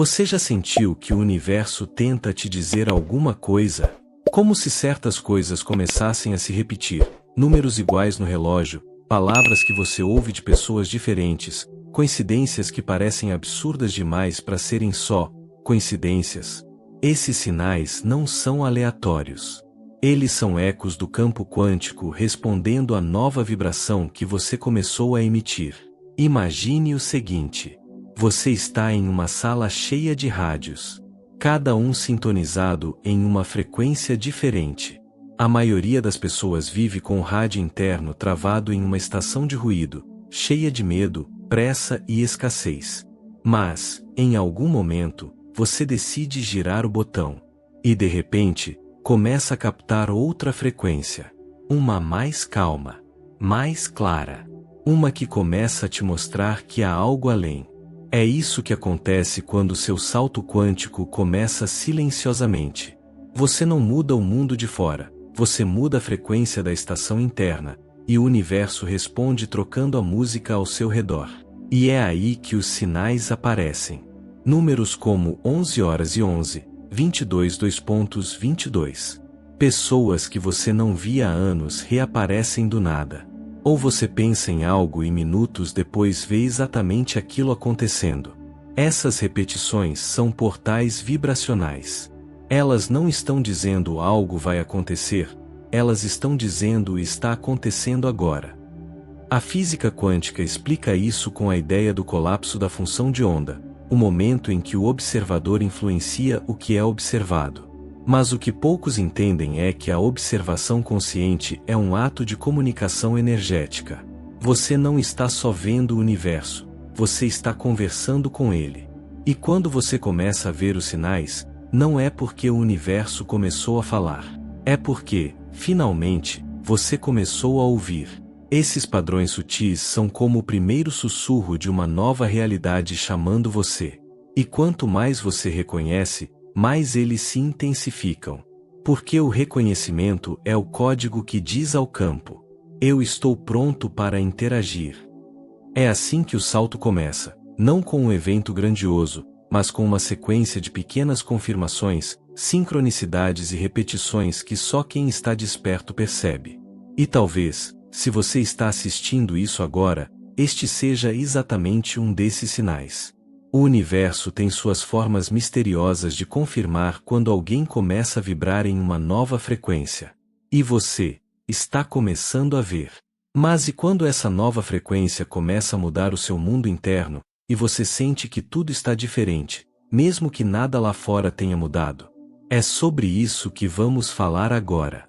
Você já sentiu que o universo tenta te dizer alguma coisa? Como se certas coisas começassem a se repetir, números iguais no relógio, palavras que você ouve de pessoas diferentes, coincidências que parecem absurdas demais para serem só coincidências. Esses sinais não são aleatórios. Eles são ecos do campo quântico respondendo à nova vibração que você começou a emitir. Imagine o seguinte: você está em uma sala cheia de rádios, cada um sintonizado em uma frequência diferente. A maioria das pessoas vive com o rádio interno travado em uma estação de ruído, cheia de medo, pressa e escassez. Mas, em algum momento, você decide girar o botão. E de repente, começa a captar outra frequência. Uma mais calma, mais clara. Uma que começa a te mostrar que há algo além. É isso que acontece quando seu salto quântico começa silenciosamente. Você não muda o mundo de fora, você muda a frequência da estação interna, e o universo responde trocando a música ao seu redor. E é aí que os sinais aparecem. Números como 11h11, 22:22. Pessoas que você não via há anos reaparecem do nada. Ou você pensa em algo e minutos depois vê exatamente aquilo acontecendo. Essas repetições são portais vibracionais. Elas não estão dizendo algo vai acontecer, elas estão dizendo está acontecendo agora. A física quântica explica isso com a ideia do colapso da função de onda, o momento em que o observador influencia o que é observado. Mas o que poucos entendem é que a observação consciente é um ato de comunicação energética. Você não está só vendo o universo, você está conversando com ele. E quando você começa a ver os sinais, não é porque o universo começou a falar. É porque, finalmente, você começou a ouvir. Esses padrões sutis são como o primeiro sussurro de uma nova realidade chamando você. E quanto mais você reconhece, mais eles se intensificam. Porque o reconhecimento é o código que diz ao campo: eu estou pronto para interagir. É assim que o salto começa, não com um evento grandioso, mas com uma sequência de pequenas confirmações, sincronicidades e repetições que só quem está desperto percebe. E talvez, se você está assistindo isso agora, este seja exatamente um desses sinais. O universo tem suas formas misteriosas de confirmar quando alguém começa a vibrar em uma nova frequência. E você está começando a ver. Mas e quando essa nova frequência começa a mudar o seu mundo interno, e você sente que tudo está diferente, mesmo que nada lá fora tenha mudado? É sobre isso que vamos falar agora.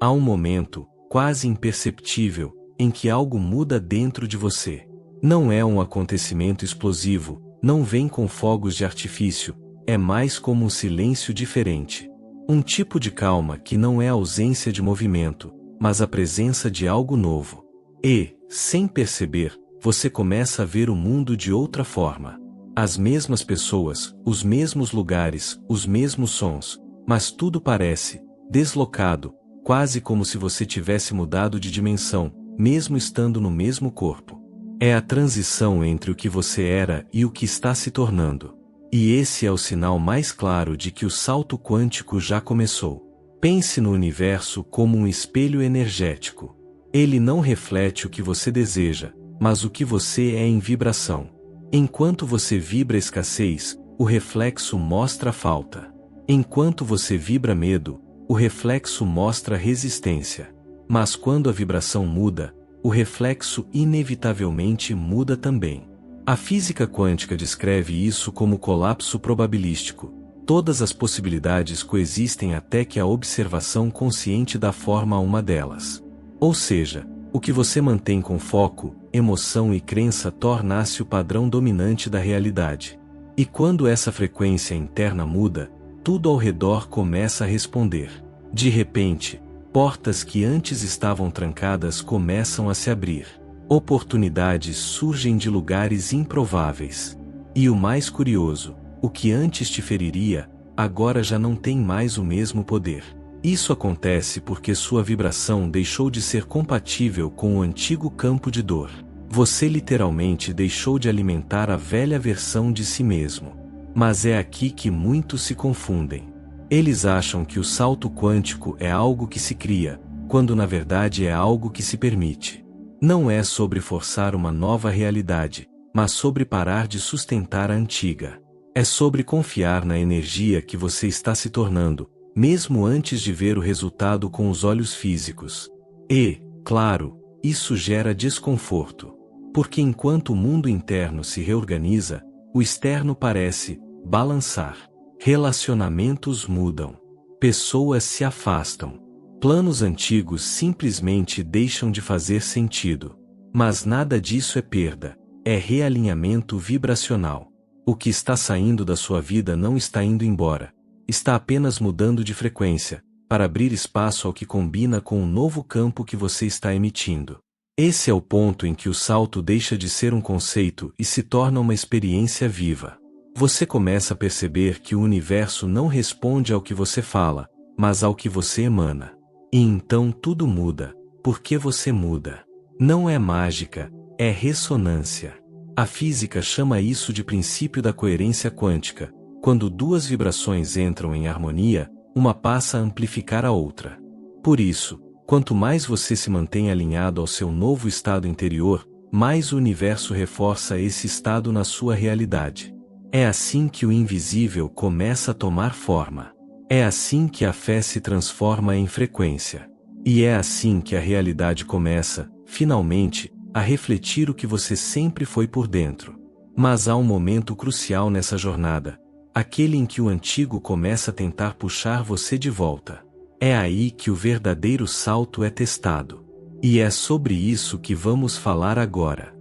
Há um momento, quase imperceptível, em que algo muda dentro de você. Não é um acontecimento explosivo, não vem com fogos de artifício, é mais como um silêncio diferente. Um tipo de calma que não é ausência de movimento, mas a presença de algo novo. E, sem perceber, você começa a ver o mundo de outra forma. As mesmas pessoas, os mesmos lugares, os mesmos sons, mas tudo parece deslocado, quase como se você tivesse mudado de dimensão, mesmo estando no mesmo corpo. É a transição entre o que você era e o que está se tornando. E esse é o sinal mais claro de que o salto quântico já começou. Pense no universo como um espelho energético. Ele não reflete o que você deseja, mas o que você é em vibração. Enquanto você vibra escassez, o reflexo mostra falta. Enquanto você vibra medo, o reflexo mostra resistência. Mas quando a vibração muda, o reflexo inevitavelmente muda também. A física quântica descreve isso como colapso probabilístico. Todas as possibilidades coexistem até que a observação consciente dá forma a uma delas. Ou seja, o que você mantém com foco, emoção e crença torna-se o padrão dominante da realidade. E quando essa frequência interna muda, tudo ao redor começa a responder. De repente, portas que antes estavam trancadas começam a se abrir. Oportunidades surgem de lugares improváveis. E o mais curioso, o que antes te feriria, agora já não tem mais o mesmo poder. Isso acontece porque sua vibração deixou de ser compatível com o antigo campo de dor. Você literalmente deixou de alimentar a velha versão de si mesmo. Mas é aqui que muitos se confundem. Eles acham que o salto quântico é algo que se cria, quando na verdade é algo que se permite. Não é sobre forçar uma nova realidade, mas sobre parar de sustentar a antiga. É sobre confiar na energia que você está se tornando, mesmo antes de ver o resultado com os olhos físicos. E, claro, isso gera desconforto. Porque enquanto o mundo interno se reorganiza, o externo parece balançar. Relacionamentos mudam. Pessoas se afastam. Planos antigos simplesmente deixam de fazer sentido. Mas nada disso é perda. É realinhamento vibracional. O que está saindo da sua vida não está indo embora. Está apenas mudando de frequência, para abrir espaço ao que combina com o novo campo que você está emitindo. Esse é o ponto em que o salto deixa de ser um conceito e se torna uma experiência viva. Você começa a perceber que o universo não responde ao que você fala, mas ao que você emana. E então tudo muda, porque você muda. Não é mágica, é ressonância. A física chama isso de princípio da coerência quântica. Quando duas vibrações entram em harmonia, uma passa a amplificar a outra. Por isso, quanto mais você se mantém alinhado ao seu novo estado interior, mais o universo reforça esse estado na sua realidade. É assim que o invisível começa a tomar forma. É assim que a fé se transforma em frequência. E é assim que a realidade começa, finalmente, a refletir o que você sempre foi por dentro. Mas há um momento crucial nessa jornada, aquele em que o antigo começa a tentar puxar você de volta. É aí que o verdadeiro salto é testado. E é sobre isso que vamos falar agora.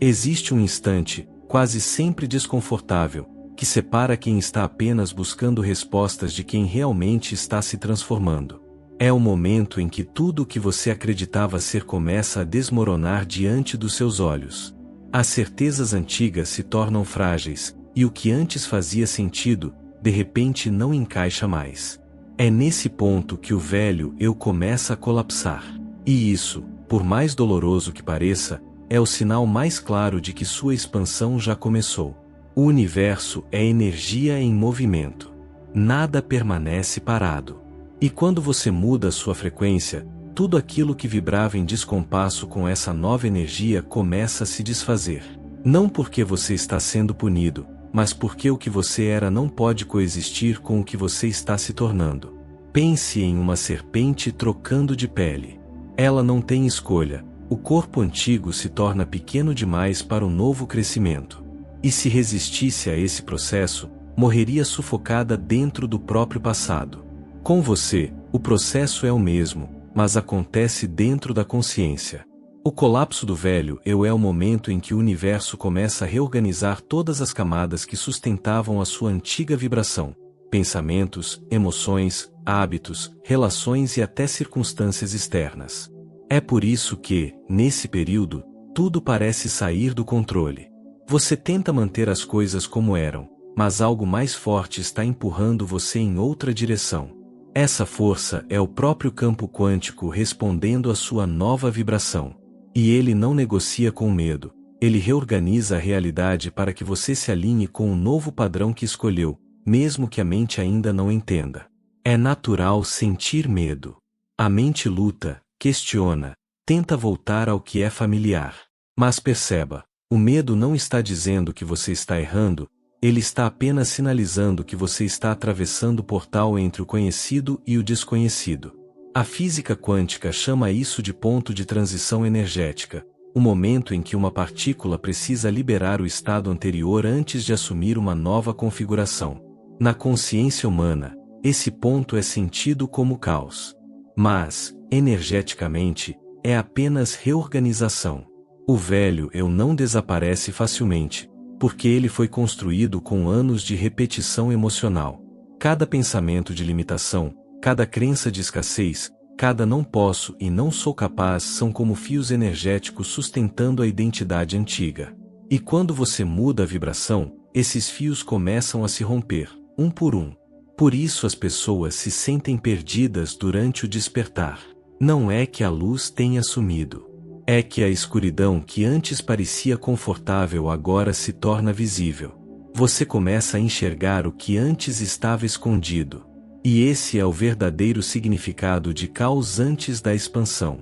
Existe um instante, quase sempre desconfortável, que separa quem está apenas buscando respostas de quem realmente está se transformando. É o momento em que tudo o que você acreditava ser começa a desmoronar diante dos seus olhos. As certezas antigas se tornam frágeis, e o que antes fazia sentido, de repente não encaixa mais. É nesse ponto que o velho eu começa a colapsar. E isso, por mais doloroso que pareça, é o sinal mais claro de que sua expansão já começou. O universo é energia em movimento. Nada permanece parado. E quando você muda sua frequência, tudo aquilo que vibrava em descompasso com essa nova energia começa a se desfazer. Não porque você está sendo punido, mas porque o que você era não pode coexistir com o que você está se tornando. Pense em uma serpente trocando de pele. Ela não tem escolha. O corpo antigo se torna pequeno demais para o novo crescimento. E se resistisse a esse processo, morreria sufocada dentro do próprio passado. Com você, o processo é o mesmo, mas acontece dentro da consciência. O colapso do velho eu é o momento em que o universo começa a reorganizar todas as camadas que sustentavam a sua antiga vibração. Pensamentos, emoções, hábitos, relações e até circunstâncias externas. É por isso que, nesse período, tudo parece sair do controle. Você tenta manter as coisas como eram, mas algo mais forte está empurrando você em outra direção. Essa força é o próprio campo quântico respondendo à sua nova vibração. E ele não negocia com medo, ele reorganiza a realidade para que você se alinhe com o novo padrão que escolheu, mesmo que a mente ainda não entenda. É natural sentir medo. A mente luta, questiona, tenta voltar ao que é familiar. Mas perceba, o medo não está dizendo que você está errando, ele está apenas sinalizando que você está atravessando o portal entre o conhecido e o desconhecido. A física quântica chama isso de ponto de transição energética, o momento em que uma partícula precisa liberar o estado anterior antes de assumir uma nova configuração. Na consciência humana, esse ponto é sentido como caos. Mas, energeticamente, é apenas reorganização. O velho eu não desaparece facilmente, porque ele foi construído com anos de repetição emocional. Cada pensamento de limitação, cada crença de escassez, cada não posso e não sou capaz são como fios energéticos sustentando a identidade antiga. E quando você muda a vibração, esses fios começam a se romper, um por um. Por isso as pessoas se sentem perdidas durante o despertar. Não é que a luz tenha sumido. É que a escuridão que antes parecia confortável agora se torna visível. Você começa a enxergar o que antes estava escondido. E esse é o verdadeiro significado de caos antes da expansão.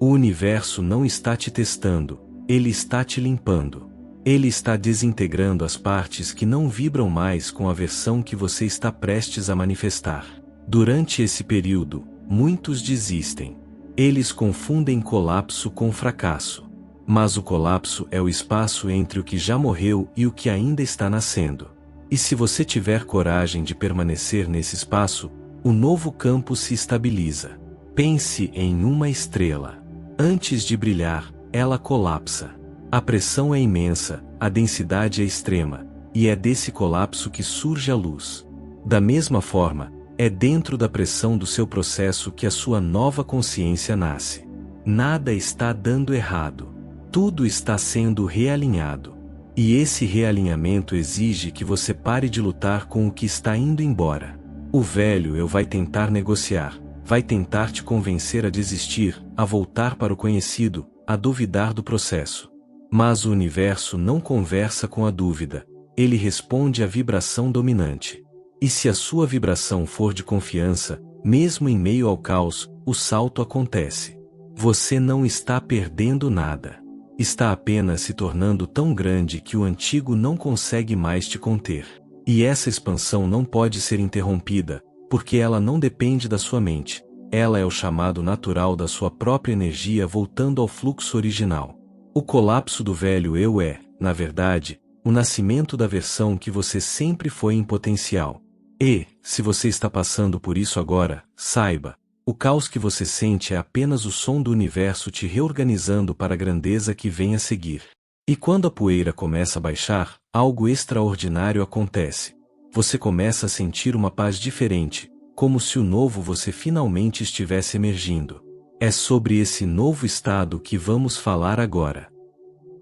O universo não está te testando, ele está te limpando. Ele está desintegrando as partes que não vibram mais com a versão que você está prestes a manifestar. Durante esse período, muitos desistem. Eles confundem colapso com fracasso. Mas o colapso é o espaço entre o que já morreu e o que ainda está nascendo. E se você tiver coragem de permanecer nesse espaço, o novo campo se estabiliza. Pense em uma estrela. Antes de brilhar, ela colapsa. A pressão é imensa, a densidade é extrema, e é desse colapso que surge a luz. Da mesma forma, é dentro da pressão do seu processo que a sua nova consciência nasce. Nada está dando errado. Tudo está sendo realinhado. E esse realinhamento exige que você pare de lutar com o que está indo embora. O velho eu vai tentar negociar, vai tentar te convencer a desistir, a voltar para o conhecido, a duvidar do processo. Mas o universo não conversa com a dúvida, ele responde à vibração dominante. E se a sua vibração for de confiança, mesmo em meio ao caos, o salto acontece. Você não está perdendo nada. Está apenas se tornando tão grande que o antigo não consegue mais te conter. E essa expansão não pode ser interrompida, porque ela não depende da sua mente. Ela é o chamado natural da sua própria energia voltando ao fluxo original. O colapso do velho eu é, na verdade, o nascimento da versão que você sempre foi em potencial. E, se você está passando por isso agora, saiba, o caos que você sente é apenas o som do universo te reorganizando para a grandeza que vem a seguir. E quando a poeira começa a baixar, algo extraordinário acontece. Você começa a sentir uma paz diferente, como se o novo você finalmente estivesse emergindo. É sobre esse novo estado que vamos falar agora.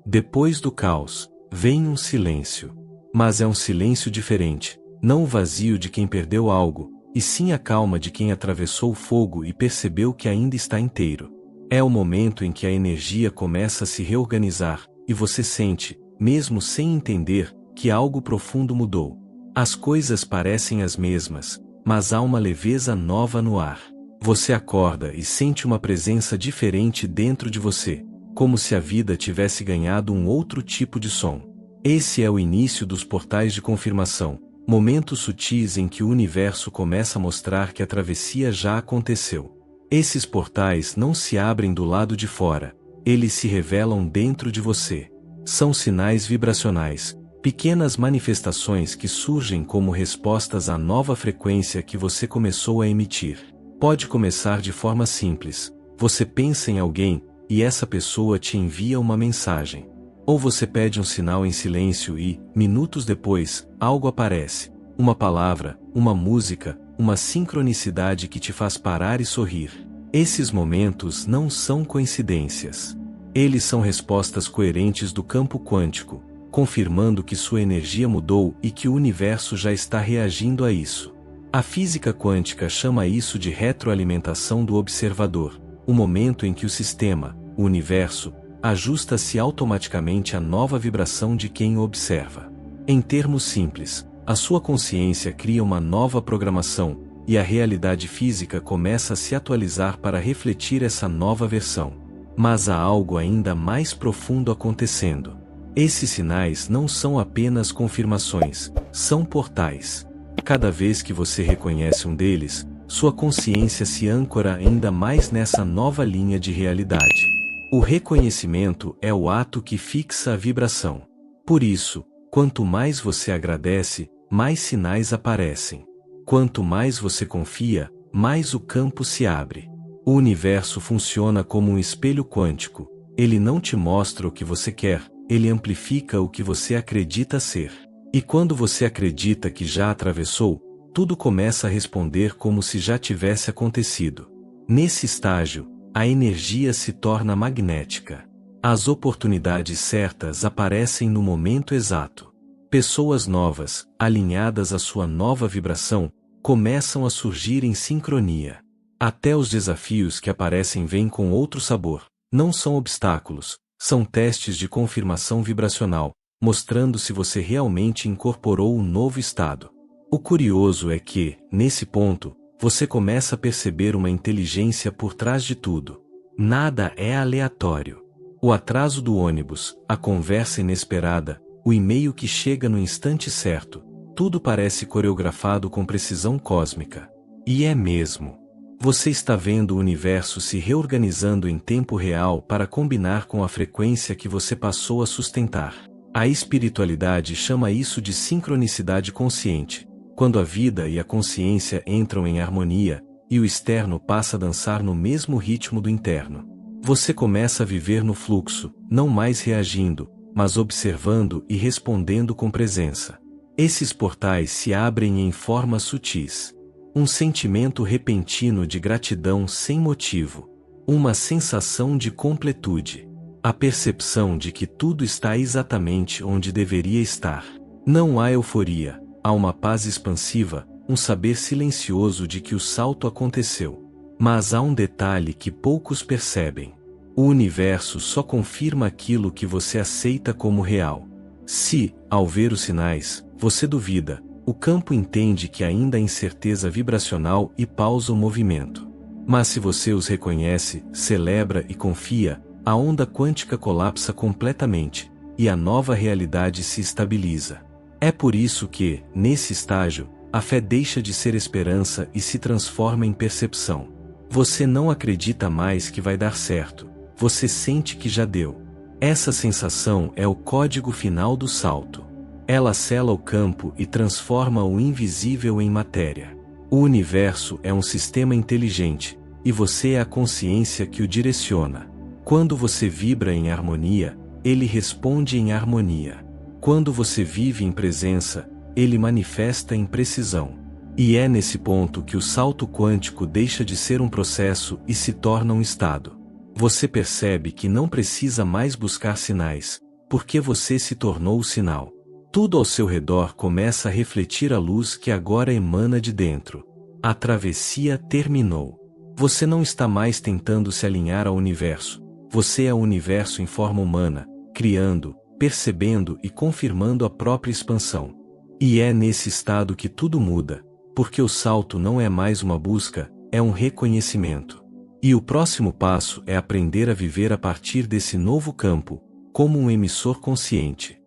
Depois do caos, vem um silêncio. Mas é um silêncio diferente, não o vazio de quem perdeu algo, e sim a calma de quem atravessou o fogo e percebeu que ainda está inteiro. É o momento em que a energia começa a se reorganizar, e você sente, mesmo sem entender, que algo profundo mudou. As coisas parecem as mesmas, mas há uma leveza nova no ar. Você acorda e sente uma presença diferente dentro de você, como se a vida tivesse ganhado um outro tipo de som. Esse é o início dos portais de confirmação, momentos sutis em que o universo começa a mostrar que a travessia já aconteceu. Esses portais não se abrem do lado de fora, eles se revelam dentro de você. São sinais vibracionais, pequenas manifestações que surgem como respostas à nova frequência que você começou a emitir. Pode começar de forma simples. Você pensa em alguém, e essa pessoa te envia uma mensagem. Ou você pede um sinal em silêncio e, minutos depois, algo aparece. Uma palavra, uma música, uma sincronicidade que te faz parar e sorrir. Esses momentos não são coincidências. Eles são respostas coerentes do campo quântico, confirmando que sua energia mudou e que o universo já está reagindo a isso. A física quântica chama isso de retroalimentação do observador, o momento em que o sistema, o universo, ajusta-se automaticamente à nova vibração de quem o observa. Em termos simples, a sua consciência cria uma nova programação, e a realidade física começa a se atualizar para refletir essa nova versão. Mas há algo ainda mais profundo acontecendo. Esses sinais não são apenas confirmações, são portais. Cada vez que você reconhece um deles, sua consciência se âncora ainda mais nessa nova linha de realidade. O reconhecimento é o ato que fixa a vibração. Por isso, quanto mais você agradece, mais sinais aparecem. Quanto mais você confia, mais o campo se abre. O universo funciona como um espelho quântico. Ele não te mostra o que você quer, ele amplifica o que você acredita ser. E quando você acredita que já atravessou, tudo começa a responder como se já tivesse acontecido. Nesse estágio, a energia se torna magnética. As oportunidades certas aparecem no momento exato. Pessoas novas, alinhadas à sua nova vibração, começam a surgir em sincronia. Até os desafios que aparecem vêm com outro sabor. Não são obstáculos, são testes de confirmação vibracional, mostrando se você realmente incorporou um novo estado. O curioso é que, nesse ponto, você começa a perceber uma inteligência por trás de tudo. Nada é aleatório. O atraso do ônibus, a conversa inesperada, o e-mail que chega no instante certo, tudo parece coreografado com precisão cósmica. E é mesmo. Você está vendo o universo se reorganizando em tempo real para combinar com a frequência que você passou a sustentar. A espiritualidade chama isso de sincronicidade consciente, quando a vida e a consciência entram em harmonia, e o externo passa a dançar no mesmo ritmo do interno. Você começa a viver no fluxo, não mais reagindo, mas observando e respondendo com presença. Esses portais se abrem em formas sutis. Um sentimento repentino de gratidão sem motivo. Uma sensação de completude. A percepção de que tudo está exatamente onde deveria estar. Não há euforia, há uma paz expansiva, um saber silencioso de que o salto aconteceu. Mas há um detalhe que poucos percebem. O universo só confirma aquilo que você aceita como real. Se, ao ver os sinais, você duvida, o campo entende que ainda há incerteza vibracional e pausa o movimento. Mas se você os reconhece, celebra e confia, a onda quântica colapsa completamente, e a nova realidade se estabiliza. É por isso que, nesse estágio, a fé deixa de ser esperança e se transforma em percepção. Você não acredita mais que vai dar certo, você sente que já deu. Essa sensação é o código final do salto. Ela sela o campo e transforma o invisível em matéria. O universo é um sistema inteligente, e você é a consciência que o direciona. Quando você vibra em harmonia, ele responde em harmonia. Quando você vive em presença, ele manifesta em precisão. E é nesse ponto que o salto quântico deixa de ser um processo e se torna um estado. Você percebe que não precisa mais buscar sinais, porque você se tornou o sinal. Tudo ao seu redor começa a refletir a luz que agora emana de dentro. A travessia terminou. Você não está mais tentando se alinhar ao universo. Você é o universo em forma humana, criando, percebendo e confirmando a própria expansão. E é nesse estado que tudo muda, porque o salto não é mais uma busca, é um reconhecimento. E o próximo passo é aprender a viver a partir desse novo campo, como um emissor consciente.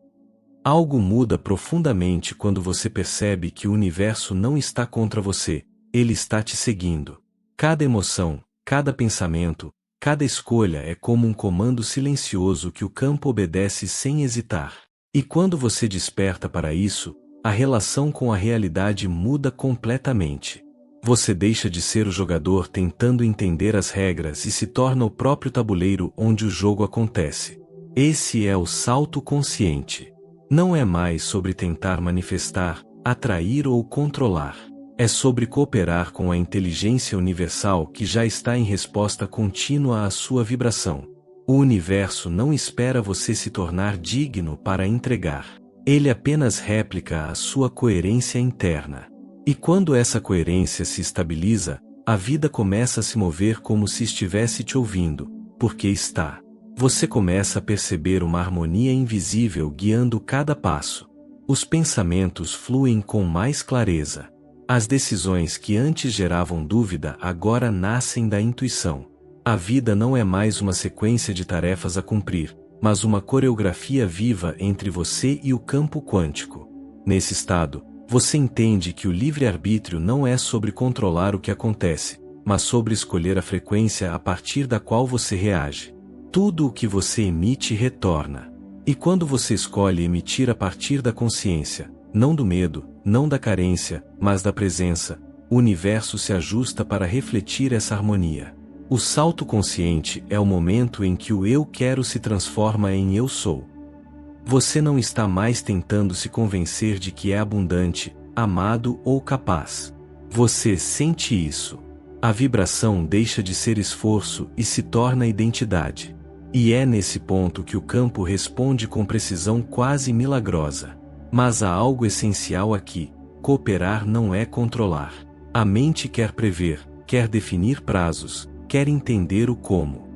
Algo muda profundamente quando você percebe que o universo não está contra você, ele está te seguindo. Cada emoção, cada pensamento, cada escolha é como um comando silencioso que o campo obedece sem hesitar. E quando você desperta para isso, a relação com a realidade muda completamente. Você deixa de ser o jogador tentando entender as regras e se torna o próprio tabuleiro onde o jogo acontece. Esse é o salto consciente. Não é mais sobre tentar manifestar, atrair ou controlar. É sobre cooperar com a inteligência universal que já está em resposta contínua à sua vibração. O universo não espera você se tornar digno para entregar. Ele apenas réplica a sua coerência interna. E quando essa coerência se estabiliza, a vida começa a se mover como se estivesse te ouvindo, porque está. Você começa a perceber uma harmonia invisível guiando cada passo. Os pensamentos fluem com mais clareza. As decisões que antes geravam dúvida agora nascem da intuição. A vida não é mais uma sequência de tarefas a cumprir, mas uma coreografia viva entre você e o campo quântico. Nesse estado, você entende que o livre-arbítrio não é sobre controlar o que acontece, mas sobre escolher a frequência a partir da qual você reage. Tudo o que você emite retorna. E quando você escolhe emitir a partir da consciência, não do medo, não da carência, mas da presença, o universo se ajusta para refletir essa harmonia. O salto consciente é o momento em que o eu quero se transforma em eu sou. Você não está mais tentando se convencer de que é abundante, amado ou capaz. Você sente isso. A vibração deixa de ser esforço e se torna identidade. E é nesse ponto que o campo responde com precisão quase milagrosa. Mas há algo essencial aqui: cooperar não é controlar. A mente quer prever, quer definir prazos, quer entender o como.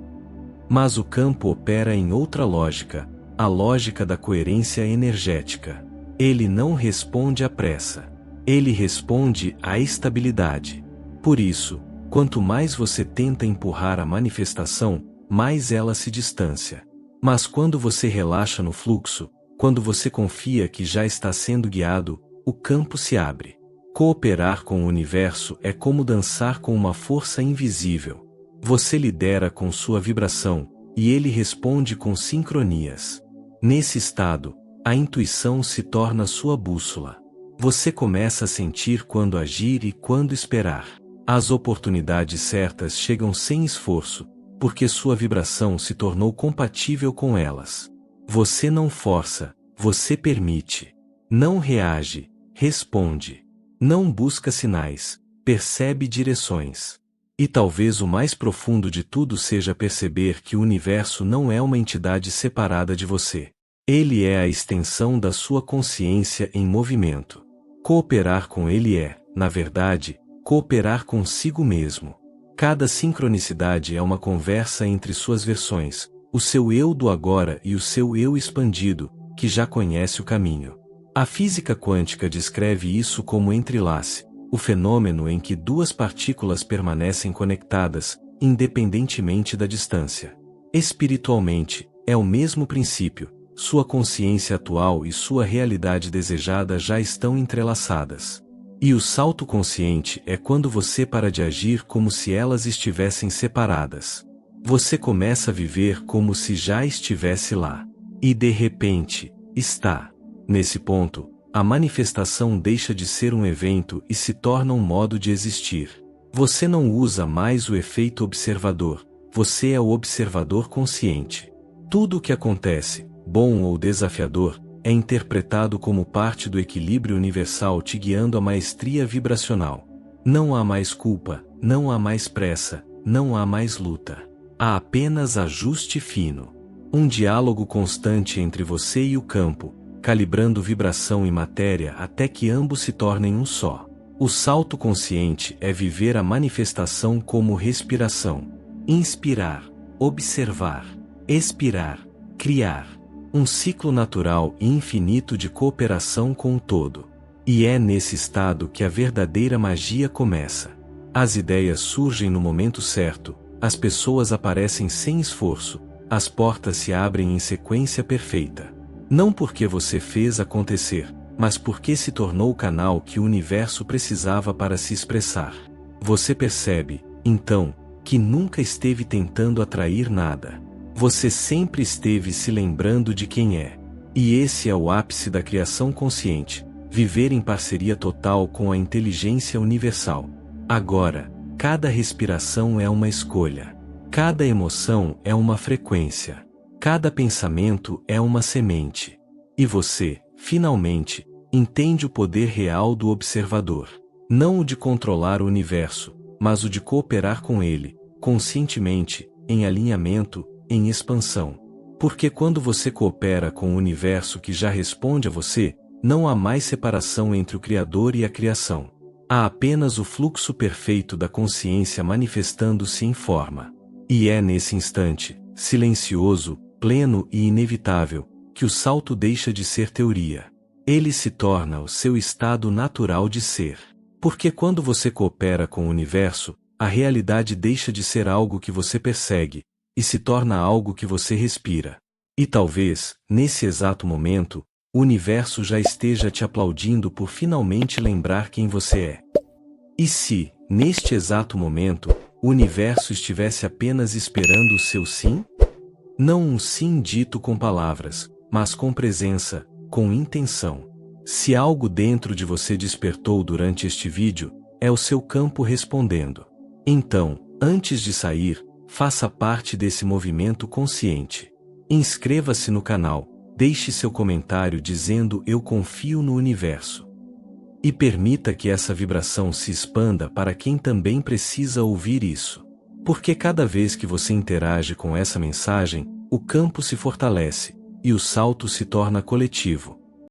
Mas o campo opera em outra lógica: a lógica da coerência energética. Ele não responde à pressa. Ele responde à estabilidade. Por isso, quanto mais você tenta empurrar a manifestação, mais ela se distancia. Mas quando você relaxa no fluxo, quando você confia que já está sendo guiado, o campo se abre. Cooperar com o universo é como dançar com uma força invisível. Você lidera com sua vibração, e ele responde com sincronias. Nesse estado, a intuição se torna sua bússola. Você começa a sentir quando agir e quando esperar. As oportunidades certas chegam sem esforço, porque sua vibração se tornou compatível com elas. Você não força, você permite. Não reage, responde. Não busca sinais, percebe direções. E talvez o mais profundo de tudo seja perceber que o universo não é uma entidade separada de você. Ele é a extensão da sua consciência em movimento. Cooperar com ele é, na verdade, cooperar consigo mesmo. Cada sincronicidade é uma conversa entre suas versões, o seu eu do agora e o seu eu expandido, que já conhece o caminho. A física quântica descreve isso como entrelace, o fenômeno em que duas partículas permanecem conectadas, independentemente da distância. Espiritualmente, é o mesmo princípio. Sua consciência atual e sua realidade desejada já estão entrelaçadas. E o salto consciente é quando você para de agir como se elas estivessem separadas. Você começa a viver como se já estivesse lá. E de repente, está. Nesse ponto, a manifestação deixa de ser um evento e se torna um modo de existir. Você não usa mais o efeito observador, você é o observador consciente. Tudo o que acontece, bom ou desafiador, é interpretado como parte do equilíbrio universal te guiando à maestria vibracional. Não há mais culpa, não há mais pressa, não há mais luta. Há apenas ajuste fino. Um diálogo constante entre você e o campo, calibrando vibração e matéria até que ambos se tornem um só. O salto consciente é viver a manifestação como respiração. Inspirar, observar, expirar, criar. Um ciclo natural e infinito de cooperação com o todo. E é nesse estado que a verdadeira magia começa. As ideias surgem no momento certo, as pessoas aparecem sem esforço, as portas se abrem em sequência perfeita. Não porque você fez acontecer, mas porque se tornou o canal que o universo precisava para se expressar. Você percebe, então, que nunca esteve tentando atrair nada. Você sempre esteve se lembrando de quem é. E esse é o ápice da criação consciente, viver em parceria total com a inteligência universal. Agora, cada respiração é uma escolha. Cada emoção é uma frequência. Cada pensamento é uma semente. E você, finalmente, entende o poder real do observador. Não o de controlar o universo, mas o de cooperar com ele, conscientemente, em alinhamento, em expansão. Porque quando você coopera com o universo que já responde a você, não há mais separação entre o Criador e a criação. Há apenas o fluxo perfeito da consciência manifestando-se em forma. E é nesse instante, silencioso, pleno e inevitável, que o salto deixa de ser teoria. Ele se torna o seu estado natural de ser. Porque quando você coopera com o universo, a realidade deixa de ser algo que você persegue, e se torna algo que você respira. E talvez, nesse exato momento, o universo já esteja te aplaudindo por finalmente lembrar quem você é. E se, neste exato momento, o universo estivesse apenas esperando o seu sim? Não um sim dito com palavras, mas com presença, com intenção. Se algo dentro de você despertou durante este vídeo, é o seu campo respondendo. Então, antes de sair, faça parte desse movimento consciente. Inscreva-se no canal, deixe seu comentário dizendo eu confio no universo. E permita que essa vibração se expanda para quem também precisa ouvir isso. Porque cada vez que você interage com essa mensagem, o campo se fortalece, e o salto se torna coletivo.